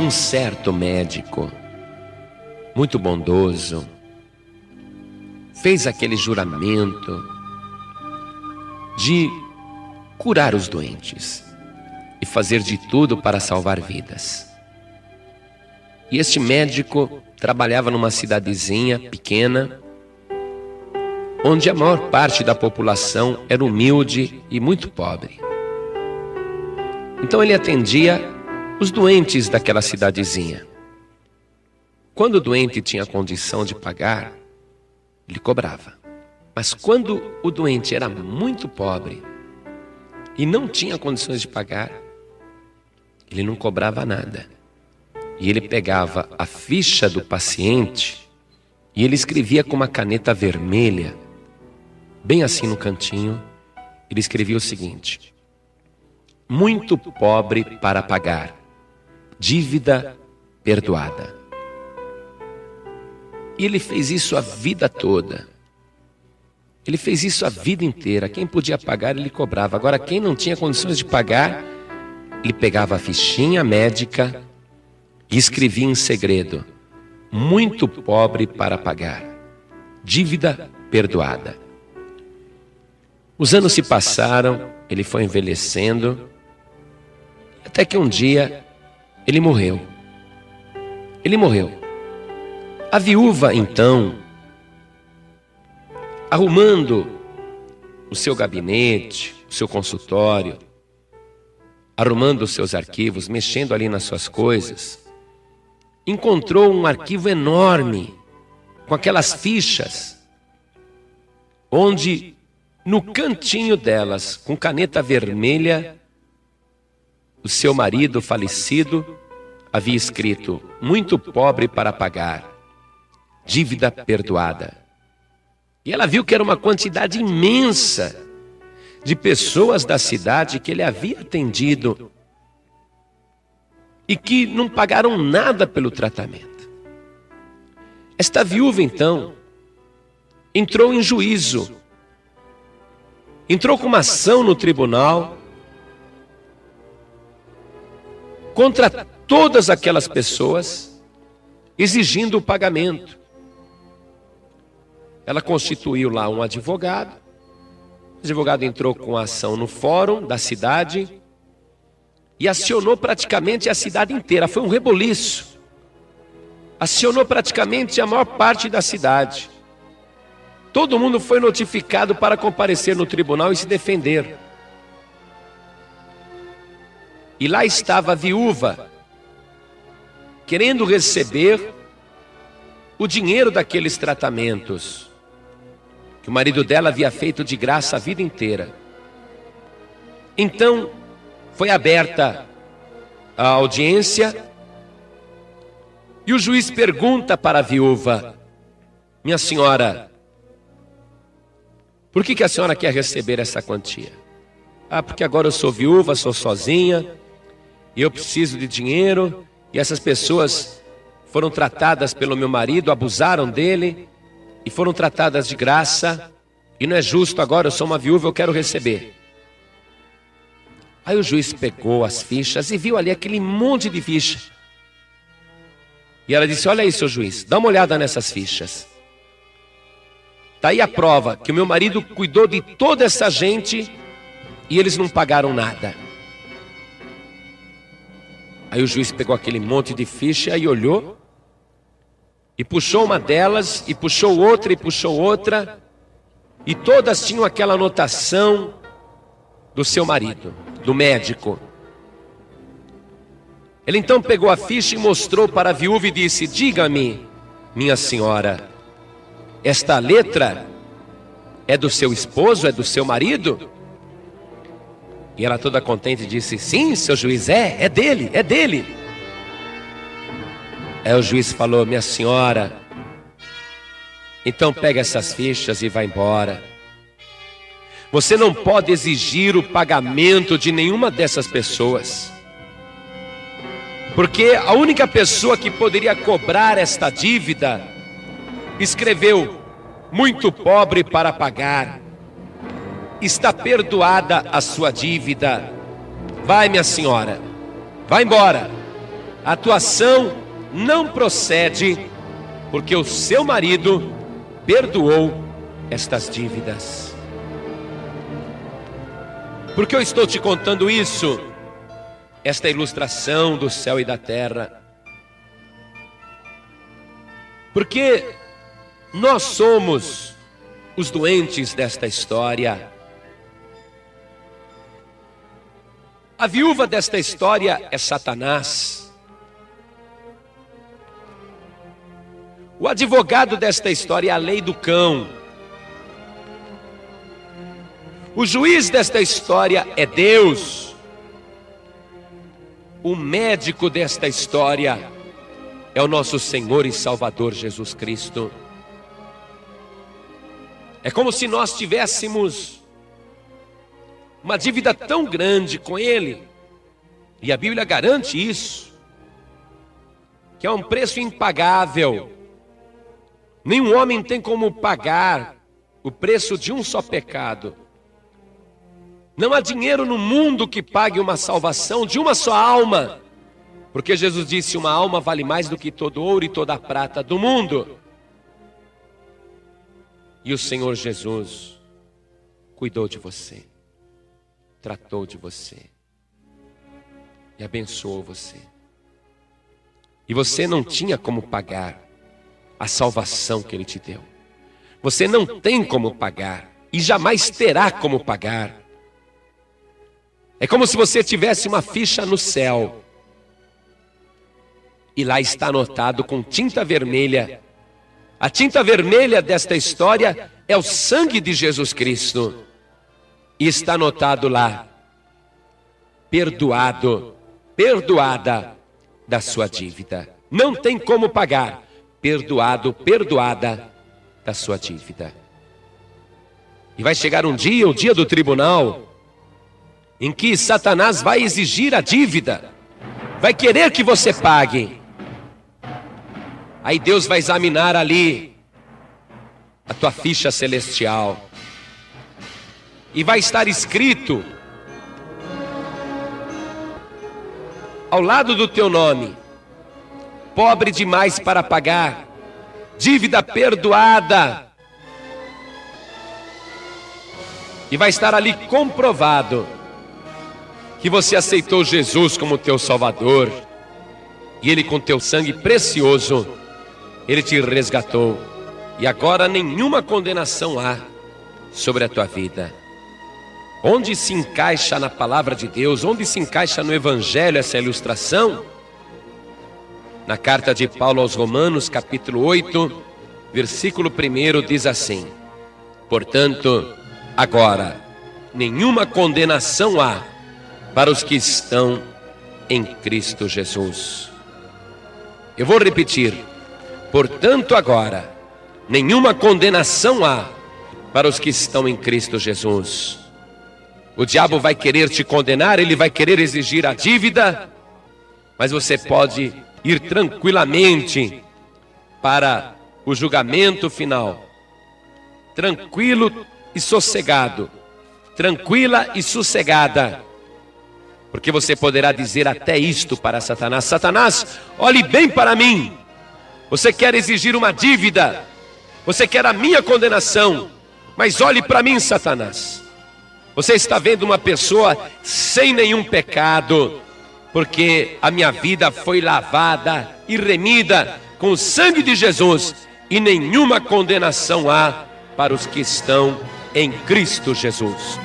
um certo médico, muito bondoso, fez aquele juramento de curar os doentes e fazer de tudo para salvar vidas. E este médico trabalhava numa cidadezinha pequena, onde a maior parte da população era humilde e muito pobre. Então ele atendia os doentes daquela cidadezinha. Quando o doente tinha condição de pagar, ele cobrava. Mas quando o doente era muito pobre e não tinha condições de pagar, ele não cobrava nada. E ele pegava a ficha do paciente e ele escrevia com uma caneta vermelha, bem assim no cantinho, ele escrevia o seguinte: muito pobre para pagar, dívida perdoada. E ele fez isso a vida toda. Ele fez isso a vida inteira. Quem podia pagar, ele cobrava. Agora, quem não tinha condições de pagar, ele pegava a fichinha médica e escrevia em segredo: muito pobre para pagar, dívida perdoada. Os anos se passaram, ele foi envelhecendo, até que um dia ele morreu. Ele morreu. A viúva, então, arrumando o seu gabinete, o seu consultório, arrumando os seus arquivos, mexendo ali nas suas coisas, encontrou um arquivo enorme, com aquelas fichas, onde no cantinho delas, com caneta vermelha, o seu marido falecido havia escrito: muito pobre para pagar, dívida perdoada. E ela viu que era uma quantidade imensa de pessoas da cidade que ele havia atendido e que não pagaram nada pelo tratamento. Esta viúva, então, entrou em juízo, entrou com uma ação no tribunal contra todas aquelas pessoas, exigindo o pagamento. Ela constituiu lá um advogado, o advogado entrou com a ação no fórum da cidade e acionou praticamente a cidade inteira. Foi um reboliço. Acionou praticamente a maior parte da cidade. Todo mundo foi notificado para comparecer no tribunal e se defender. E lá estava a viúva, querendo receber o dinheiro daqueles tratamentos que o marido dela havia feito de graça a vida inteira. Então, foi aberta a audiência e o juiz pergunta para a viúva: minha senhora, por que a senhora quer receber essa quantia? Ah, porque agora eu sou viúva, sou sozinha, e eu preciso de dinheiro, e essas pessoas foram tratadas pelo meu marido, abusaram dele, e foram tratadas de graça, e não é justo, agora eu sou uma viúva, eu quero receber. Aí o juiz pegou as fichas e viu ali aquele monte de ficha. E ela disse: olha aí, seu juiz, dá uma olhada nessas fichas. Está aí a prova que o meu marido cuidou de toda essa gente e eles não pagaram nada. Aí o juiz pegou aquele monte de ficha e olhou, e puxou uma delas, e puxou outra, e puxou outra, e todas tinham aquela anotação do seu marido, do médico. Ele então pegou a ficha e mostrou para a viúva e disse: diga-me, minha senhora, esta letra é do seu esposo, é do seu marido? E ela toda contente disse: sim, seu juiz, é dele, é dele. Aí o juiz falou: minha senhora, então pega essas fichas e vai embora. Você não pode exigir o pagamento de nenhuma dessas pessoas, porque a única pessoa que poderia cobrar esta dívida escreveu: muito pobre para pagar, está perdoada a sua dívida. Vai, minha senhora, vai embora. A atuação não procede porque o seu marido perdoou estas dívidas. Por que eu estou te contando isso? Esta ilustração do céu e da terra. Porque nós somos os doentes desta história. A viúva desta história é Satanás. O advogado desta história é a lei do cão. O juiz desta história é Deus. O médico desta história é o nosso Senhor e Salvador Jesus Cristo. É como se nós tivéssemos uma dívida tão grande com Ele, e a Bíblia garante isso, que é um preço impagável. Nenhum homem tem como pagar o preço de um só pecado. Não há dinheiro no mundo que pague uma salvação de uma só alma, porque Jesus disse: uma alma vale mais do que todo ouro e toda a prata do mundo. E o Senhor Jesus cuidou de você, tratou de você e abençoou você. E você não tinha como pagar a salvação que Ele te deu. Você não tem como pagar e jamais terá como pagar. É como se você tivesse uma ficha no céu e lá está anotado com tinta vermelha. A tinta vermelha desta história é o sangue de Jesus Cristo. E está anotado lá: perdoado, perdoada da sua dívida. Não tem como pagar. Perdoado, perdoada da sua dívida. E vai chegar um dia, o dia do tribunal, em que Satanás vai exigir a dívida, vai querer que você pague. Aí Deus vai examinar ali a tua ficha celestial, e vai estar escrito ao lado do teu nome: pobre demais para pagar, dívida perdoada. E vai estar ali comprovado que você aceitou Jesus como teu Salvador, e Ele, com teu sangue precioso, Ele te resgatou, e agora nenhuma condenação há sobre a tua vida. Onde se encaixa na palavra de Deus, onde se encaixa no Evangelho essa ilustração? Na carta de Paulo aos Romanos, capítulo 8, versículo 1, diz assim: portanto, agora, nenhuma condenação há para os que estão em Cristo Jesus. Eu vou repetir: portanto, agora, nenhuma condenação há para os que estão em Cristo Jesus. O diabo vai querer te condenar, ele vai querer exigir a dívida, mas você pode ir tranquilamente para o julgamento final, tranquilo e sossegado, tranquila e sossegada, porque você poderá dizer até isto para Satanás: Satanás, olhe bem para mim. Você quer exigir uma dívida, você quer a minha condenação, mas olhe para mim, Satanás. Você está vendo uma pessoa sem nenhum pecado, porque a minha vida foi lavada e remida com o sangue de Jesus, e nenhuma condenação há para os que estão em Cristo Jesus.